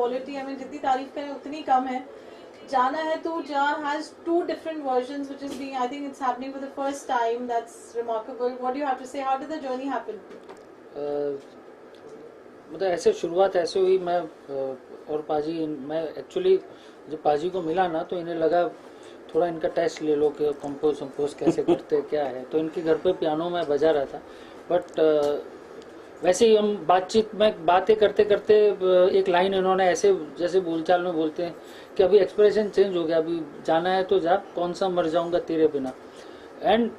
Quality हमें जितनी तारीफ करें उतनी कम है. जाना है तो जा has two different versions which is being, I think it's happening for the first time. That's remarkable. What do you have to say? How did the journey happen? मतलब ऐसे शुरुआत ऐसे हुई. मैं और पाजी, मैं एक्चुअली जब पाजी को मिला ना तो इन्हें लगा थोड़ा इनका टेस्ट ले लो कि कंपोज कैसे करते क्या है. तो इनके घर पे पियानो में बजा रहा था. बट वैसे ही हम बातचीत में बातें करते करते एक लाइन इन्होंने ऐसे जैसे बोलचाल में बोलते हैं कि अभी एक्सप्रेशन चेंज हो गया, अभी जाना है तो जा, कौन सा मर जाऊंगा तेरे बिना. एंड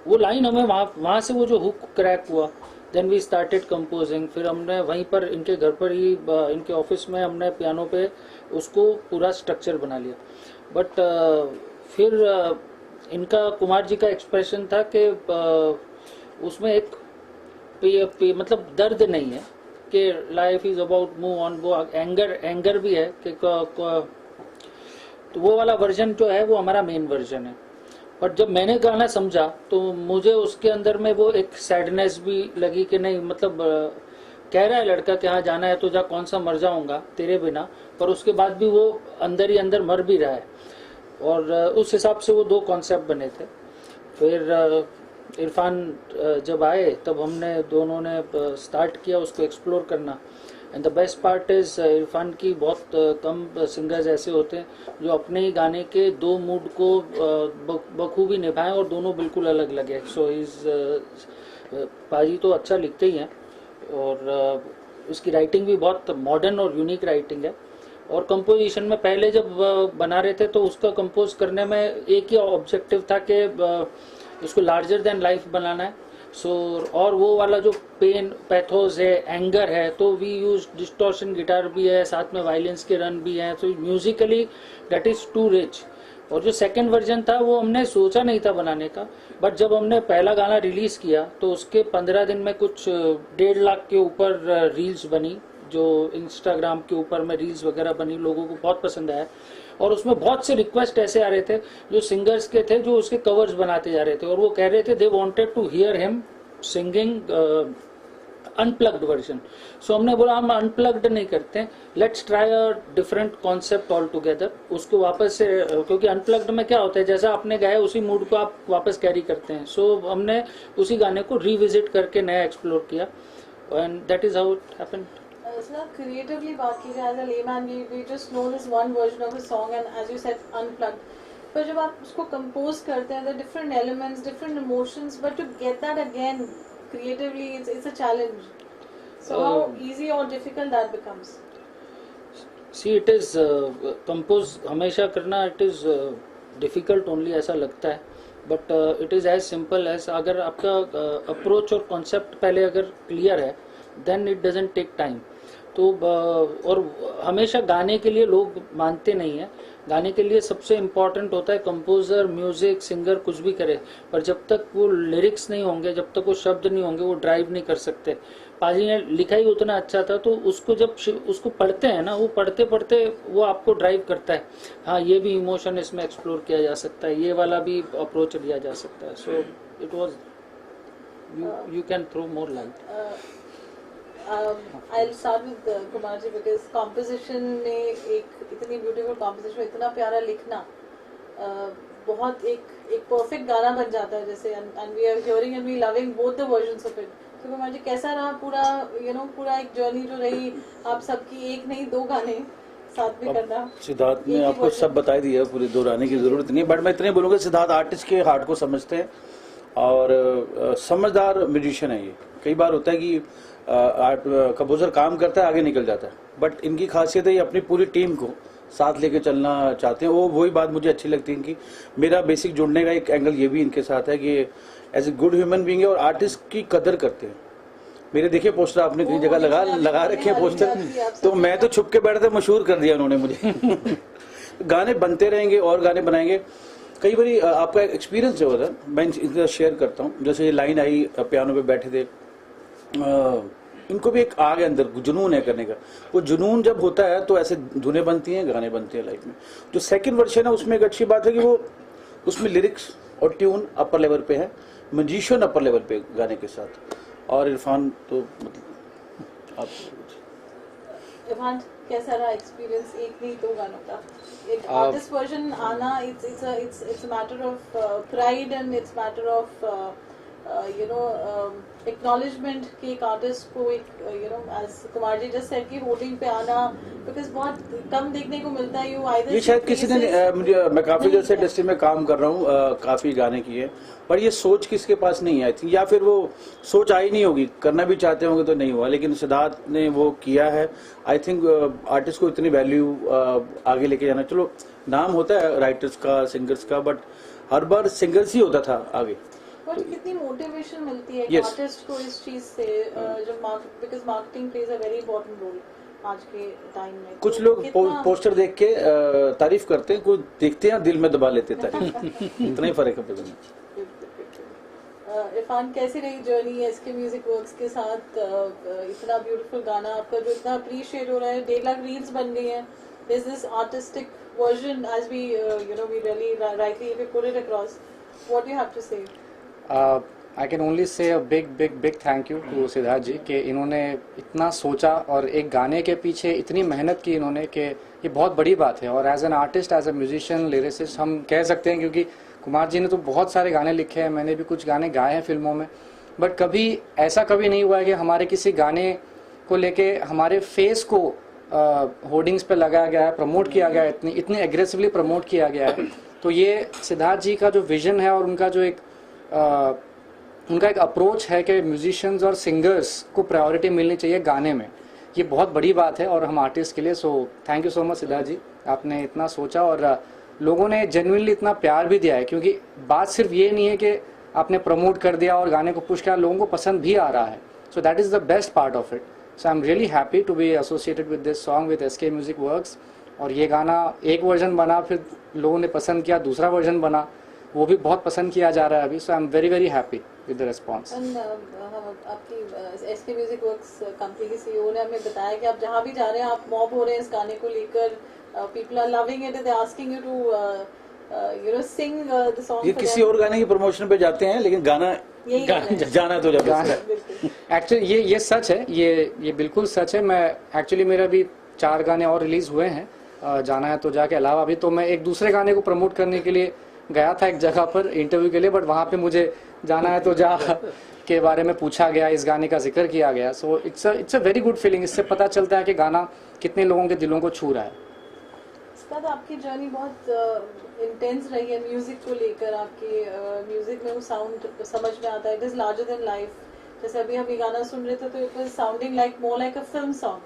वो लाइन हमें वहाँ से वो जो हुक क्रैक हुआ. Then we started composing. फिर हमने वहीं पर इनके घर पर ही इनके ऑफिस में हमने पियानो पे उसको पूरा स्ट्रक्चर बना लिया. बट फिर इनका कुमार जी का एक्सप्रेशन था कि उसमें एक मतलब दर्द नहीं है कि life is about move on. वो एंगर भी है कि तो वो वाला वर्जन जो है वो हमारा मेन वर्जन है. बट जब मैंने गाना समझा तो मुझे उसके अंदर में वो एक सैडनेस भी लगी कि नहीं, मतलब कह रहा है लड़का कि हाँ जाना है तो जा, कौन सा मर जाऊंगा तेरे बिना, पर उसके बाद भी वो अंदर ही अंदर मर भी रहा है. और उस हिसाब से वो दो कॉन्सेप्ट बने थे. फिर इरफान जब आए तब हमने दोनों ने स्टार्ट किया उसको एक्सप्लोर करना. And the best part is Irfan की बहुत कम सिंगर्स ऐसे होते हैं जो अपने ही गाने के दो मूड को बखूबी निभाएं और दोनों बिल्कुल अलग लगे. सो पाजी तो अच्छा लिखते ही हैं और उसकी राइटिंग भी बहुत मॉडर्न और यूनिक राइटिंग है. और कंपोजिशन में पहले जब बना रहे थे तो उसका कंपोज करने में एक ही ऑब्जेक्टिव था कि उसको लार्जर देन लाइफ बनाना है. सो और वो वाला जो पेन पैथोस है, एंगर है, तो वी यूज डिस्टॉर्शन गिटार भी है, साथ में वायलेंस के रन भी हैं. तो musically that is too rich. और जो सेकंड वर्जन था वो हमने सोचा नहीं था बनाने का. बट जब हमने पहला गाना रिलीज किया तो उसके 15 दिन में कुछ 1.5 लाख के ऊपर रील्स बनी, जो इंस्टाग्राम के ऊपर में रील्स वगैरह बनी. लोगों को बहुत पसंद आया और उसमें बहुत से रिक्वेस्ट ऐसे आ रहे थे जो सिंगर्स के थे जो उसके कवर्स बनाते जा रहे थे और वो कह रहे थे they wanted to hear him singing unplugged version. सो हमने बोला हम अनप्लग्ड नहीं करते, let's try a different concept all together. उसको वापस से, क्योंकि अनप्लग्ड में क्या होता है जैसा आपने गाया उसी मूड को आप वापस कैरी करते हैं. सो हमने उसी गाने को रिविजिट करके नया एक्सप्लोर किया and that is how it happened. Creatively बात की जाए, as a layman we just know this one version of a song and as you said unplugged. पर जब आप उसको compose करते हैं, the different elements, different emotions, but to get that again creatively it's a challenge. So how easy or difficult that becomes? See, it is compose हमेशा करना it is difficult only ऐसा लगता है. But it is as simple as अगर आपका approach और concept पहले अगर clear है then it doesn't take time. तो और हमेशा गाने के लिए लोग मानते नहीं हैं. गाने के लिए सबसे इम्पोर्टेंट होता है कंपोजर, म्यूजिक, सिंगर कुछ भी करे, पर जब तक वो लिरिक्स नहीं होंगे, जब तक वो शब्द नहीं होंगे, वो ड्राइव नहीं कर सकते. पाजी ने लिखा ही उतना अच्छा था तो उसको जब उसको पढ़ते हैं ना, वो पढ़ते पढ़ते वो आपको ड्राइव करता है. हाँ, ये भी इमोशन इसमें एक्सप्लोर किया जा सकता है, ये वाला भी अप्रोच लिया जा सकता है. So it was you can throw more light. I'll start with Kumar ji because composition में एक इतनी beautiful composition, इतना प्यारा लिखना बहुत एक perfect गाना बन जाता है जैसे. and we are hearing and we loving both the versions of it. तो कुमार जी कैसा रहा पूरा पूरा एक जर्नी जो रही आप सबकी, एक नहीं दो गाने साथ भी करना? सिद्धार्थ ने आपको सब बता दिया, पूरी दोहराने की जरूरत नहीं. बट मैं इतने बोलूँगा, सिद्धार्थ आर्टिस्ट के हार्ट को समझते हैं और समझदार म्यूजिशियन है. ये कई बार होता है कि कंपोजर काम करता है आगे निकल जाता है, बट इनकी खासियत है ये अपनी पूरी टीम को साथ लेके चलना चाहते हैं. वो वही बात मुझे अच्छी लगती है कि मेरा बेसिक जुड़ने का एक एंगल ये भी इनके साथ है कि as a good human being है और आर्टिस्ट की कदर करते हैं. मेरे देखिए पोस्टर आपने कई जगह लगा रखे हैं पोस्टर, तो मैं तो छुप के बैठा था, मशहूर कर दिया उन्होंने मुझे. गाने बनते रहेंगे और गाने बनाएंगे. कई बार आपका एक्सपीरियंस जो होता है मैं इनका शेयर करता हूँ. जैसे ये लाइन आई, पियानो पे बैठे थे, इनको भी एक आग है अंदर, जुनून है करने का. वो जुनून जब होता है तो ऐसे धुनें बनती हैं, गाने बनते हैं लाइफ में. जो सेकंड वर्जन है उसमें एक अच्छी बात है कि वो उसमें लिरिक्स और ट्यून अपर लेवल पे है, म्यूजिशियन अपर लेवल पे गाने के साथ. और इरफान तो मतलब आप इरफान, कैसा रहा एक्सपीरियंस एक नहीं दो गानों का? एक आर्टिस्ट वर्जन आना, it's matter of pride and it's matter of you know acknowledgement कि एक आर्टिस्ट को एक you know as Kumar ji just said कि होर्डिंग पे आना, बिकॉज बहुत कम देखने को मिलता है। यू आइदर ये शायद किसी ने मुझे, मैं काफी देर से इंडस्ट्री में काम कर रहा हूँ, काफी गाने किए, पर ये सोच किसके पास नहीं आई थी, या फिर वो सोच आई नहीं होगी, करना भी चाहते होंगे तो नहीं हुआ, लेकिन सिद्धार्थ ने वो किया है। आई थिंक आर्टिस्ट को इतनी वैल्यू आगे लेके जाना, चलो नाम होता है राइटर्स का, सिंगर्स का, बट हर बार सिंगर्स ही होता था आगे। बट कितनी मोटिवेशन मिलती है Yes. आर्टिस्ट को इस चीज से, जो because marketing plays a very important role आज के टाइम में। कुछ तो लोग कितना- पोस्टर देख के तारीफ करते हैं, कुछ देखते हैं दिल में दबा लेते हैं तारीफ। इतना ही फर्क है बस में। इरफान, कैसी रही जर्नी एसके म्यूजिक वर्क्स के साथ? इतना ब्यूटीफुल गाना आपका जो इतना अप्रिशिएट हो रहा है, 1.5 लाख रील्स बन गई हैं, this this artistic version as we you know we really rightly we put it across, what you have to say? I can only say a big thank you to Siddharth ji कि इन्होंने इतना सोचा और एक गाने के पीछे इतनी मेहनत की इन्होंने कि ये बहुत बड़ी बात है। और as an artist, as a musician, lyricist हम कह सकते हैं, क्योंकि कुमार जी ने तो बहुत सारे गाने लिखे हैं, मैंने भी कुछ गाने गाए हैं फिल्मों में, बट कभी ऐसा कभी नहीं हुआ है कि हमारे किसी गाने को लेके हमारे फेस को होर्डिंग्स पे लगाया गया है, प्रमोट किया गया है, इतनी एग्रेसिवली प्रमोट किया गया है। तो ये सिद्धार्थ जी का जो विजन है और उनका जो उनका एक अप्रोच है कि म्यूजिशियंस और सिंगर्स को प्रायोरिटी मिलनी चाहिए गाने में, ये बहुत बड़ी बात है और हम आर्टिस्ट के लिए। So thank you so much Siddharth ji, आपने इतना सोचा और लोगों ने जेन्युइनली इतना प्यार भी दिया है, क्योंकि बात सिर्फ ये नहीं है कि आपने प्रमोट कर दिया और गाने को पुश किया, लोगों को पसंद भी आ रहा है। So that is the best part of it. So I am really happy to be associated with this song with SK music works. और ये गाना एक वर्जन बना, फिर लोगों ने पसंद किया, दूसरा वर्जन बना, वो भी बहुत पसंद किया जा रहा है अभी। So I am very very happy with the response. आपकी एसके म्यूजिक वर्क्स कंपनी के सीईओ ने हमें बताया कि आप जहाँ भी जा रहे हैं आप मॉब हो रहे हैं इस गाने को लेकर, people are loving it, they are asking you to you know sing the song. ये किसी और गाने की प्रमोशन पे जाते हैं, लेकिन गाना जाना तो जब एक्चुअली ये सच है, ये बिल्कुल सच है। मैं एक्चुअली मेरा भी 4 गाने और रिलीज हुए हैं, जाना है तो जाके अलावा भी। तो मैं एक दूसरे गाने को प्रमोट करने के लिए गया था एक जगह पर इंटरव्यू के लिए, बट वहाँ पे मुझे जाना है तो जा के बारे में पूछा गया, इस गाने का जिक्र किया गया। So it's a very good feeling. इससे पता चलता है कि गाना कितने लोगों के दिलों को छू रहा है। इसके बाद आपकी जर्नी बहुत इंटेंस रही है म्यूजिक को लेकर। आपकी म्यूजिक में वो साउंड समझ में आता है, it is larger than life. जैसे अभी हम ये गाना सुन रहे थे तो it was sounding like more like a film song,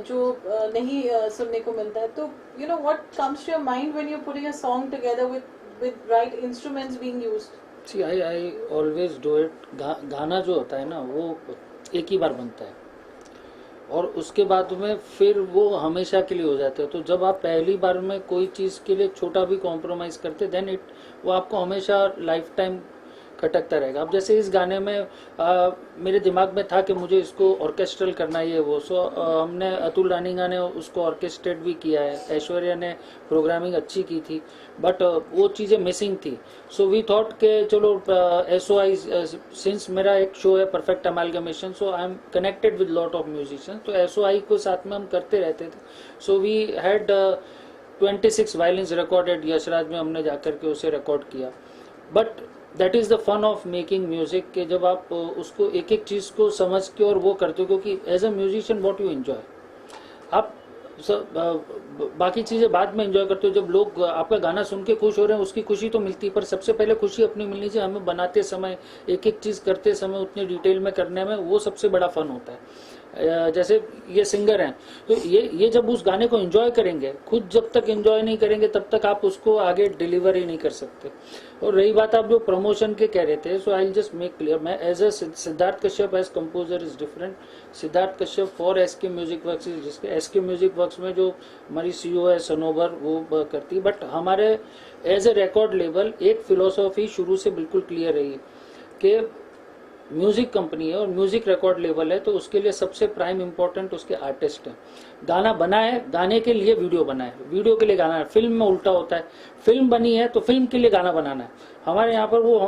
जो नहीं सुनने को मिलता है। तो you know what comes to your mind when you putting a song together with right instruments being used? See I always do it. गाना जो होता है ना वो एक ही बार बनता है और उसके बाद में फिर वो हमेशा के लिए हो जाता है। तो जब आप पहली बार में कोई चीज़ के लिए छोटा भी कॉम्प्रोमाइज करते देन इट वो आपको हमेशा लाइफ टाइम खटकता रहेगा। अब जैसे इस गाने में मेरे दिमाग में था कि मुझे इसको ऑर्केस्ट्रल करना ही है वो, सो हमने अतुल रानीगा ने उसको ऑर्केस्ट्रेट भी किया है, ऐश्वर्या ने प्रोग्रामिंग अच्छी की थी, बट वो चीज़ें मिसिंग थी। सो वी थॉट के चलो SOI, सिंस मेरा एक शो है perfect amalgamation, so I am connected with lot of musicians, तो SOI को साथ में हम करते रहते थे। So we had 26 violins recorded, Yashraj में हमने जाकर के उसे रिकॉर्ड किया। But that is the fun of making music के जब आप उसको एक एक चीज़ को समझ के और वो करते हो, क्योंकि as a musician what you enjoy, आप बाकी चीज़ें बाद में एंजॉय करते हो। जब लोग आपका गाना सुन के खुश हो रहे हैं उसकी खुशी तो मिलती है, पर सबसे पहले खुशी अपनी मिलनी चाहिए हमें बनाते समय, एक एक चीज़ करते समय उतनी डिटेल में करने में, वो सबसे बड़ा फन होता है। जैसे ये सिंगर हैं तो ये जब उस गाने को एंजॉय करेंगे, खुद जब तक एंजॉय नहीं करेंगे तब तक आप उसको आगे डिलीवर ही नहीं कर सकते। और रही बात आप जो प्रमोशन के कह रहे थे, so I just make clear, मैं as a Siddharth Kashyap as composer is different. Siddharth Kashyap for SK music works, जिसके SK म्यूजिक वर्क्स में जो हमारी CEO है सनोबर वो करती, बट हमारे एज ए रिकॉर्ड लेवल एक फिलोसॉफी शुरू से बिल्कुल क्लियर रही कि म्यूजिक कंपनी है और म्यूजिक रिकॉर्ड लेवल है, तो उसके लिए सबसे प्राइम इम्पोर्टेंट उसके आर्टिस्ट हैं। गाना बना है, गाने के लिए वीडियो बना है, वीडियो के लिए गाना है। फिल्म में उल्टा होता है, फिल्म बनी है तो फिल्म के लिए गाना बनाना है। हमारे यहाँ पर वो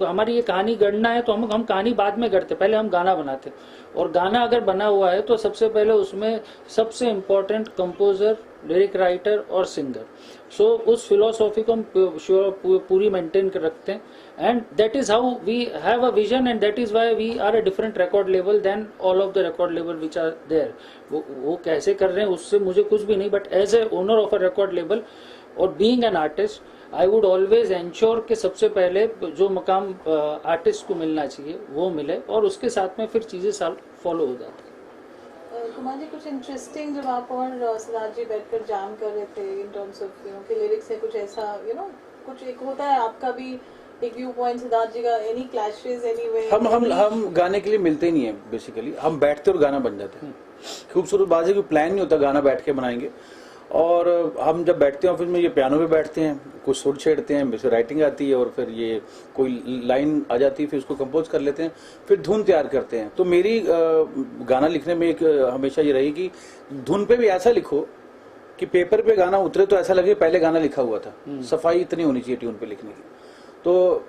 हमारी ये कहानी गढ़ना है तो हम कहानी बाद में गढ़ते, पहले हम गाना बनाते। और गाना अगर बना हुआ है तो सबसे पहले उसमें सबसे इम्पोर्टेंट कंपोजर, लिरिक राइटर और सिंगर। सो उस फिलोसॉफी को हम पूरी मेंटेन कर रखते हैं, and that is how we have a vision, and that is why we are a different record level than all of the record level which are there. वो कैसे कर रहे हैं उससे मुझे कुछ भी नहीं, but as a owner of a record लेवल और being an artist I would always ensure कि सबसे पहले जो मकाम आर्टिस्ट को मिलना चाहिए वो मिले, और उसके साथ में फिर चीजें फॉलो हो जाती है। कुमार जी, कुछ इंटरेस्टिंग जब आप और सिद्धार्थ जी बैठकर जाम कर रहे थे इन टर्म्स ऑफ कि लिरिक्स है, कुछ ऐसा कुछ एक होता है आपका भी एक व्यू पॉइंट, सिद्धार्थ जी का, एनी क्लैशेस एनीवे? हम गाने के लिए मिलते ही नहीं है बेसिकली, हम बैठते और गाना बन जाते हैं। खूबसूरत बात है कि प्लान नहीं होता गाना बैठ के बनाएंगे, और हम जब बैठते हैं ऑफिस में ये पियानो पे बैठते हैं, कुछ सुर छेड़ते हैं, फिर राइटिंग आती है और फिर ये कोई लाइन आ जाती है, फिर उसको कंपोज कर लेते हैं, फिर धुन तैयार करते हैं। तो मेरी गाना लिखने में एक हमेशा ये रही कि धुन पे भी ऐसा लिखो कि पेपर पे गाना उतरे तो ऐसा लगे पहले गाना लिखा हुआ था। सफाई इतनी होनी चाहिए ट्यून पे लिखने की। तो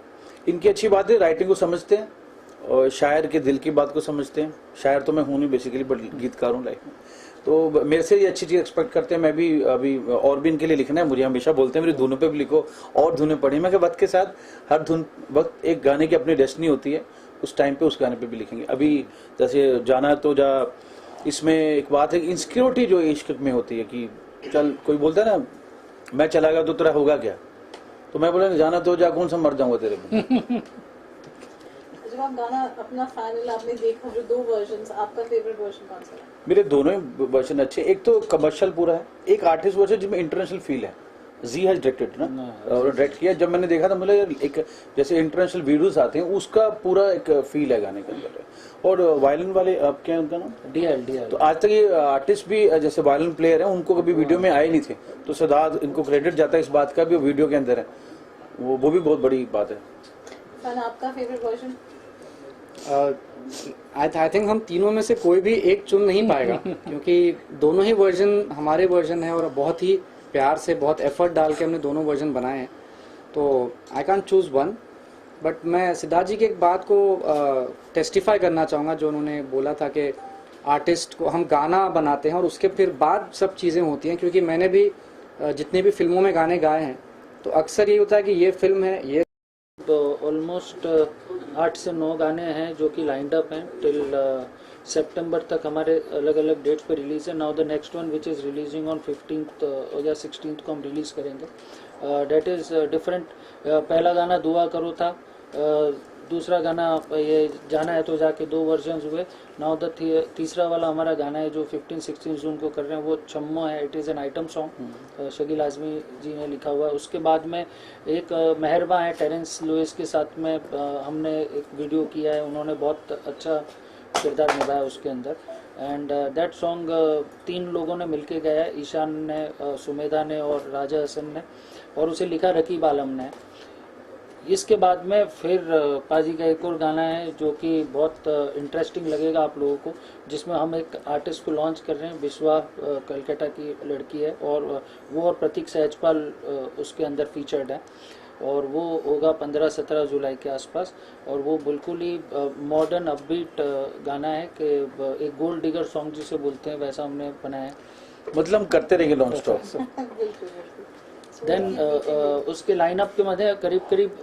इनकी अच्छी बात है, राइटिंग को समझते हैं और शायर के दिल की बात को समझते हैं। शायर तो मैं हूं नहीं बेसिकली, बट गीतकार हूं लाइफ में, तो मेरे से ये अच्छी चीज एक्सपेक्ट करते हैं। मैं भी अभी और भी इनके लिए लिखना है, मुझे हमेशा बोलते हैं मेरी धुनों पे भी लिखो और धुनें पढ़ी। मैं वक्त के साथ हर धुन वक्त एक गाने की अपनी डेस्टिनी होती है, उस टाइम पे उस गाने पे भी लिखेंगे। अभी जैसे जाना तो जा, इसमें एक बात है इनसिक्योरिटी जो इश्क में होती है कि चल कोई बोलता है ना मैं चला गया तो तेरा होगा क्या, तो मैं बोला जाना तो जा, कौन सा मर जाऊंगा तेरे में। जब आप गाना अपना फाइनल आपने देखा जो 2 वर्जन्स, आपका फेवरेट वर्जन कौन सा है? मेरे दोनों ही वर्जन अच्छे। एक तो कमर्शियल पूरा है, एक आर्टिस्ट वर्जन जिसमें इंटरनेशनल फील है। जी हैज डायरेक्टेड ना, और डायरेक्ट किया। जब मैंने देखा था मुझे एक जैसे इंटरनेशनल वीडियोस आते हैं उसका पूरा एक फील है गाने के अंदर। और वायलिन वाले अब क्या है उनका नाम? DL। तो आज तक ये आर्टिस्ट भी जैसे वायलिन प्लेयर है, उनको कभी वीडियो में आए नहीं थे, तो सिद्धार्थ इनको क्रेडिट जाता है इस बात का भी, वो वीडियो के अंदर है, वो भी बहुत बड़ी बात है। फन, आपका फेवरेट वर्जन? आई थिंक हम तीनों में से कोई भी एक चुन नहीं पाएगा क्योंकि दोनों ही वर्जन हमारे वर्जन है और बहुत ही प्यार से बहुत एफर्ट डाल के हमने दोनों वर्जन बनाए हैं, तो I can choose one. But मैं सिद्धार्थ जी की एक बात को टेस्टिफाई करना चाहूँगा जो उन्होंने बोला था कि आर्टिस्ट को हम गाना बनाते हैं और उसके फिर बाद सब चीज़ें होती हैं, क्योंकि मैंने भी जितनी भी फिल्मों में गाने गाए हैं तो अक्सर ये होता है कि ये फिल्म है, ये तो ऑलमोस्ट 8 से 9 गाने हैं जो कि लाइंड अप हैं टिल सितंबर तक, हमारे अलग अलग डेट्स पे रिलीज है। Now the next one which is releasing on 15th या 16th को हम रिलीज करेंगे। That is different. पहला गाना दुआ करो था, दूसरा गाना ये जाना है तो जाके 2 वर्जन्स हुए। नाउ द तीसरा वाला हमारा गाना है जो 15-16 जून को कर रहे हैं, वो छम्मो है। It is an item song, Shakeel Azmi ji ने लिखा हुआ है। उसके बाद में एक मेहरबा है टेरेंस लुइस के साथ में, हमने एक वीडियो किया है, उन्होंने बहुत अच्छा किरदार निभाया उसके अंदर। एंड दैट सॉन्ग 3 लोगों ने मिलके गाया है, ईशान ने, सुमेधा ने और राजा हसन ने, और उसे लिखा रकीब आलम ने। इसके बाद में फिर पाजी का एक और गाना है जो कि बहुत इंटरेस्टिंग लगेगा आप लोगों को, जिसमें हम एक आर्टिस्ट को लॉन्च कर रहे हैं। विश्वा कलकत्ता की लड़की है, और वो और प्रतीक सहजपाल उसके अंदर फीचर्ड है, और वो होगा 15-17 जुलाई के आसपास। और वो बिल्कुल ही मॉडर्न अपबीट गाना है कि एक गोल्ड डिगर सॉन्ग जिसे बोलते हैं वैसा हमने बनाया है। मतलब करते रहेंगे नॉन स्टॉप। देन उसके लाइनअप के मध्य करीब करीब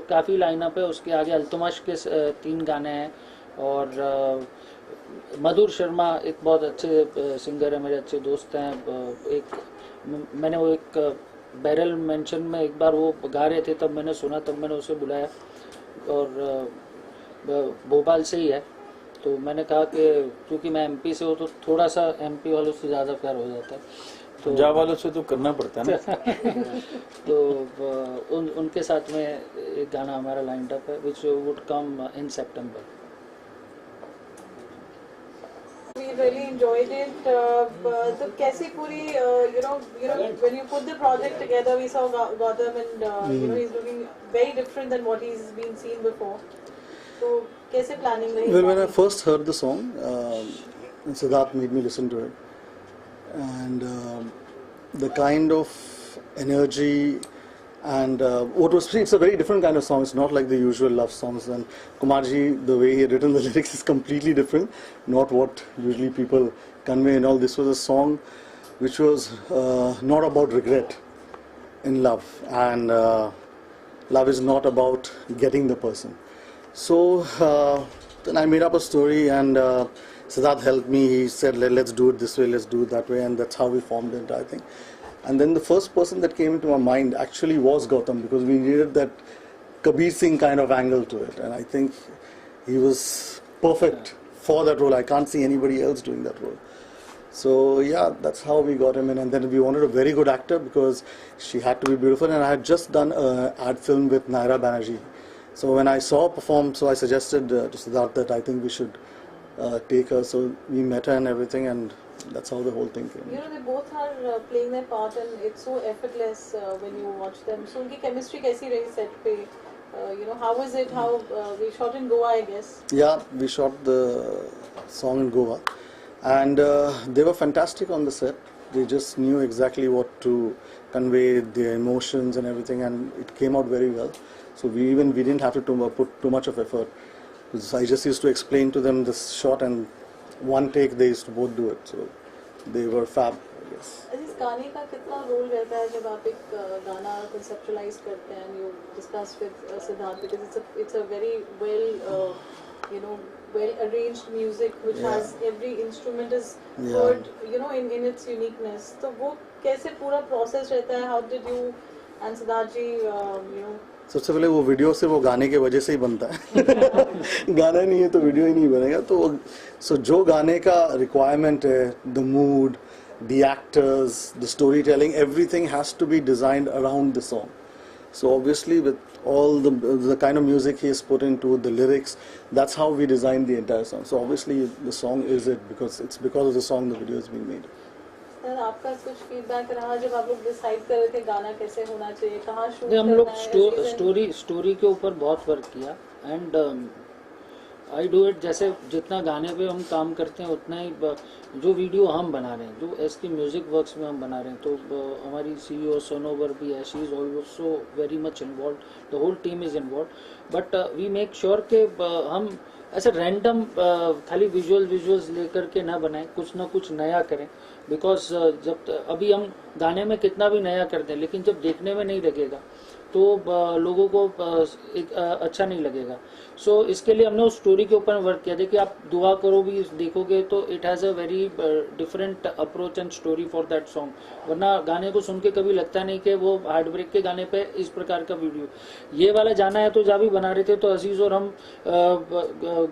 काफ़ी लाइनअप है। उसके आगे अल्तुमश के 3 गाने हैं, और मधुर शर्मा एक बहुत अच्छे सिंगर है, मेरे अच्छे दोस्त हैं। एक मैंने वो एक बैरल मेंशन में एक बार वो गा रहे थे, तब मैंने सुना, तब मैंने उसे बुलाया, और भोपाल से ही है। तो मैंने कहा कि क्योंकि मैं MP से हूँ तो थोड़ा सा MP वालों से ज़्यादा प्यार हो जाता है, तो पंजाब वालों से तो करना पड़ता है ना। तो उनके साथ में एक गाना हमारा लाइंड अप है which would come in September. We really enjoyed it. तो कैसी पूरी when you put the project together, we saw Gautam and he's looking very different than what he's been seen before. तो कैसे planning रही? Well, when I first heard the song, Siddharth made me listen to it, and the kind of energy and it's a very different kind of song. It's not like the usual love songs. And Kumarji, the way he had written the lyrics is completely different, not what usually people convey and all. This was a song which was not about regret in love, and love is not about getting the person. So then I made up a story, and Siddharth helped me. He said, let's do it this way, let's do it that way, and that's how we formed the entire thing. And then the first person that came into my mind actually was Gautam, because we needed that Kabir Singh kind of angle to it, and I think he was perfect for that role. I can't see anybody else doing that role. So yeah, that's how we got him in. And then we wanted a very good actor because she had to be beautiful, and I had just done an ad film with Naira Banerjee. So when I saw her perform, so I suggested to Siddharth that I think we should take her. So we met her and everything, and that's how the whole thing came. You know, they both are playing their part, and it's so effortless when you watch them. So उनकी chemistry कैसी रही set पे? You know, how was it? How we shot in Goa, I guess. Yeah, we shot the song in Goa, and they were fantastic on the set. They just knew exactly what to convey, their emotions and everything, and it came out very well. So we didn't have to put too much of effort. I just used to explain to them this shot, and one take they used to both do it. So they were fab, I guess. इस गाने का कितना role रहता है जब आप एक गाना conceptualize करते हैं and you discuss with Siddharth, because it's a very well well arranged music which has every instrument is heard in its uniqueness. तो वो कैसे पूरा process रहता है? How did you and Siddharth ji सबसे पहले वो वीडियो से वो गाने के वजह से ही बनता है गाना नहीं है तो वीडियो ही नहीं बनेगा. तो जो गाने का रिक्वायरमेंट है, the mood, the actors, the story telling, everything has to be designed around the song. So obviously with all the kind of music he has put into the lyrics, that's how we designed the entire song. So obviously the song is it, because it's because of the song the video has been made. Sir, आपका कुछ feedback रहा जब आप लोग decide कर रहे थे गाना कैसे होना चाहिए, कहाँ शूट हम लोग करना है? स्टोरी के ऊपर बहुत वर्क किया, एंड आई डू इट. जैसे जितना गाने पे हम काम करते हैं उतना ही जो वीडियो हम बना रहे हैं, जो एसके म्यूजिक वर्क्स में हम बना रहे हैं, तो हमारी सीईओ सोनोवर भी है, she is also very much involve, the whole team is involve. But we make sure के हम ऐसे रैंडम खाली विजुअल्स लेकर के ना बनाएं, कुछ ना कुछ नया करें. बिकॉज जब अभी हम गाने में कितना भी नया कर दें, लेकिन जब देखने में नहीं लगेगा तो लोगों को एक अच्छा नहीं लगेगा. सो इसके लिए हमने उस स्टोरी के ऊपर वर्क किया. देखिए, आप दुआ करो भी देखोगे तो it has a very different approach and story for that song. वरना गाने को सुन के कभी लगता नहीं कि वो हार्ट ब्रेक के गाने पे इस प्रकार का वीडियो. ये वाला जाना है तो जब भी बना रहे थे तो अजीज और हम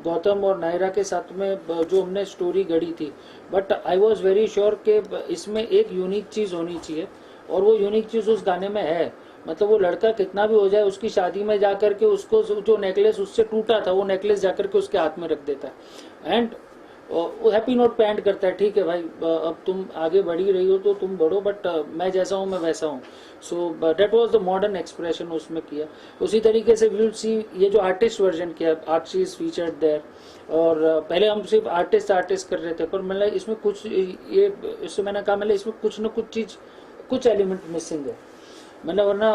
गौतम और नायरा के साथ में जो हमने स्टोरी गढ़ी थी, but I was very sure कि इसमें एक यूनिक चीज़ होनी चाहिए, और वो यूनिक चीज़ उस गाने में है. मतलब वो लड़का कितना भी हो जाए, उसकी शादी में जाकर के उसको जो नेकलेस उससे टूटा था वो नेकलेस जाकर के उसके हाथ में रख देता है, एंड वो हैप्पी नोट पे एंड करता है. ठीक है भाई, अब तुम आगे बढ़ी रही हो तो तुम बढ़ो, बट मैं जैसा हूँ मैं वैसा हूँ. So that was the modern expression उसमें किया. उसी तरीके से विल सी ये जो आर्टिस्ट वर्जन किया, आर्ची इज फीचर्ड देयर. और पहले हम सिर्फ आर्टिस्ट कर रहे थे, पर मतलब इसमें कुछ ये इससे मैंने कहा मतलब इसमें कुछ न कुछ चीज, कुछ एलिमेंट मिसिंग है. मतलब वरना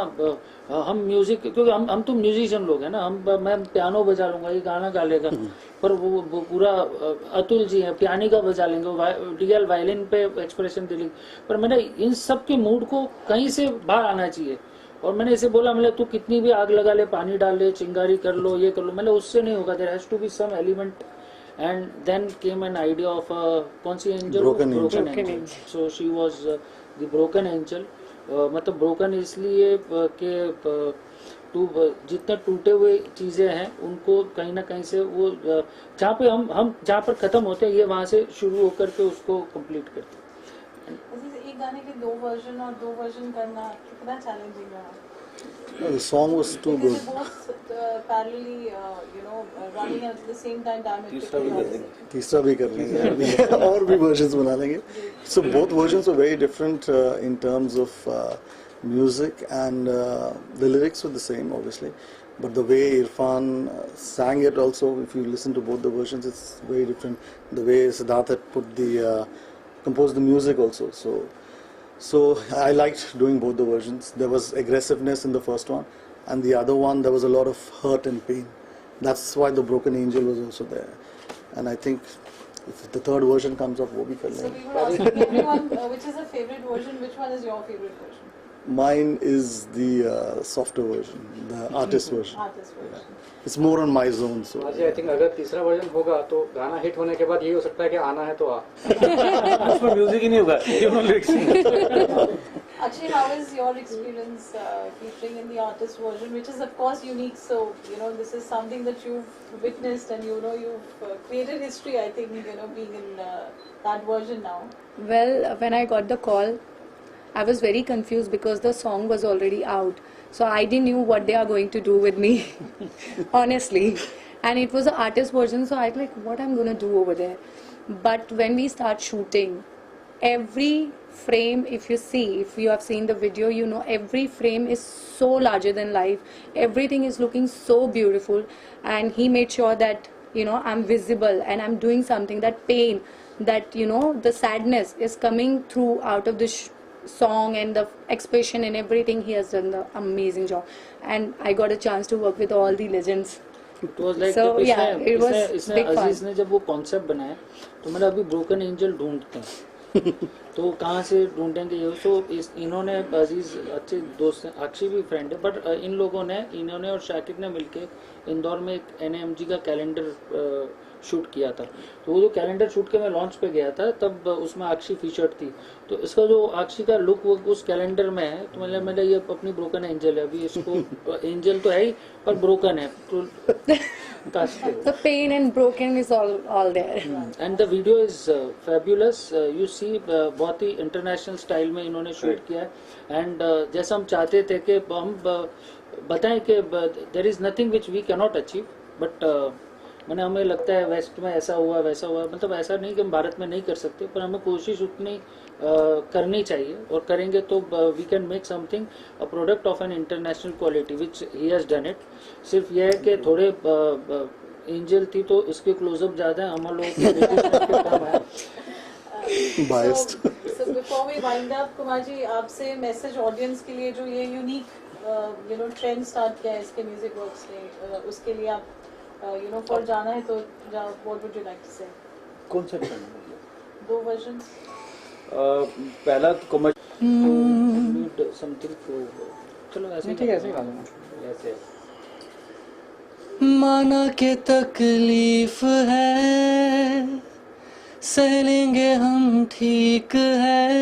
हम म्यूजिक, क्योंकि हम तो म्यूजिशियन लोग हैं ना, मैं पियानो बजा लूंगा, ये गाना गा लेगा, पर वो पूरा अतुल जी हैं पियानी का बजा लेंगे, डीएल वायलिन पे एक्सप्रेशन दे लेंगे. पर मैंने इन सब के मूड को कहीं से बाहर आना चाहिए. और मैंने इसे बोला, मतलब तू कितनी भी आग लगा ले, पानी डाल ले, चिंगारी कर लो, ये कर लो, मतलब उससे नहीं होगा. There has to be some element. And then came an idea of कौन सी angel, broken angel. So she was the broken angel. मतलब ब्रोकन इसलिए कि जितने टूटे हुए चीजें हैं उनको कहीं ना कहीं से वो जहाँ पे हम जहाँ पर खत्म होते हैं, ये वहाँ से शुरू होकर के उसको कंप्लीट करते हैं. एक गाने के दो वर्जन करना कितना चैलेंजिंग रहा? The song was too good. both parallelly running at the same time तीसरा भी कर लेंगे और भी versions बना लेंगे. So both versions were very different in terms of music, and the lyrics were the same obviously, but the way Irfan sang it also, if you listen to both the versions, it's very different. The way Siddharth had composed the music also. So I liked doing both the versions. There was aggressiveness in the first one, and the other one there was a lot of hurt and pain. That's why the Broken Angel was also there. And I think if the third version comes up, वो भी कर So लेंगे. we were asking everyone which is a favorite version. Which one is your favorite version? Mine is the softer version, the artist version. Artist version. It's more on my zone. So आज I think अगर तीसरा version होगा तो गाना hit होने के बाद यही हो सकता है कि आना है तो आ. उसमें म्यूजिक ही नहीं होगा, केवल lyrics. Akshay, how is your experience featuring in the artist version, which is of course unique? So this is something that you've witnessed, and you've created history. I think being in that version now. Well, when I got the call, I was very confused because the song was already out. So I didn't know what they are going to do with me, honestly. And it was an artist version, so I was like, what I'm going to do over there? But when we start shooting, every frame, if you have seen the video, every frame is so larger than life. Everything is looking so beautiful. And he made sure that, I'm visible and I'm doing something. That pain, that, the sadness is coming through out of the song, and the expression and everything. He has done the amazing job, and I got a chance to work with all the legends. It was like So, जब yeah, it was इसने big fun. अजीज ने जब वो concept बनाया तो मैंने अभी broken angel ढूंढते हैं तो कहाँ से ढूंढेंगे ये. सो इन्होंने अजीज अच्छे दोस्त हैं, अक्षय भी फ्रेंड है, बट इन्होंने और शाकिर ने मिलके इंदौर में एक NMG का कैलेंडर शूट किया था. तो वो जो कैलेंडर शूट के मैं लॉन्च पे गया था तब उसमें अक्षी फीचर्ड थी. तो इसका जो अक्षी का लुक वो उस कैलेंडर में है. तो मैंने ये अपनी ब्रोकन एंजल है, अभी इसको एंजल तो है ही पर ब्रोकन है तो The pain and broken is all there. And the video is fabulous. You see बहुत ही इंटरनेशनल स्टाइल में इन्होंने शूट किया है. एंड जैसा हम चाहते थे कि हम बताएं कि there is nothing which we can not achieve, but मैंने हमें लगता है वेस्ट में ऐसा हुआ वैसा हुआ, मतलब ऐसा नहीं कि हम भारत में नहीं कर सकते, पर हमें कोशिश उतनी करनी चाहिए और करेंगे तो we can make something a product of an international quality which he has done it. सिर्फ यह है कि थोड़े एंजल थी तो इसके क्लोजअप ज्यादा है, हम लोग कम है. biased. So before we wind up, Kumar ji, आपसे मैसेज ऑडियंस के लिए जो ये यूनिक ट्रेंड स्टार्ट किया है इसके म्यूजिक वर्क्स ने, उसके लिए आप फॉर जाना है तो what would you like to say? कौन सा ट्रेंड है? दो वर्जन्स. पहला तो समथिंग चलो ऐसे ठीक है, ऐसे ही गा दूंगा. ऐसे माना के तकलीफ है, सह लेंगे हम ठीक है,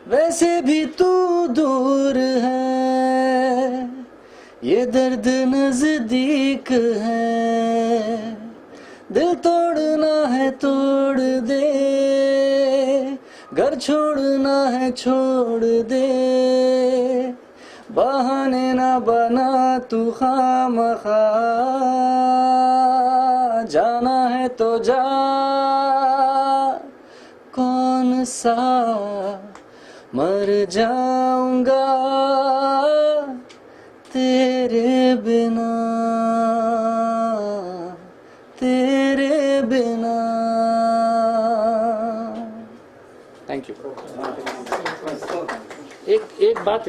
वैसे भी तू दूर है, ये दर्द नजदीक है, दिल तोड़ना है तोड़ दे, घर छोड़ना है छोड़ दे, बहाने ना बना तू खामखा, जाना है तो जा, कौन सा मर जाऊंगा तेरे बिना, तेरे बिना. Thank you. एक बात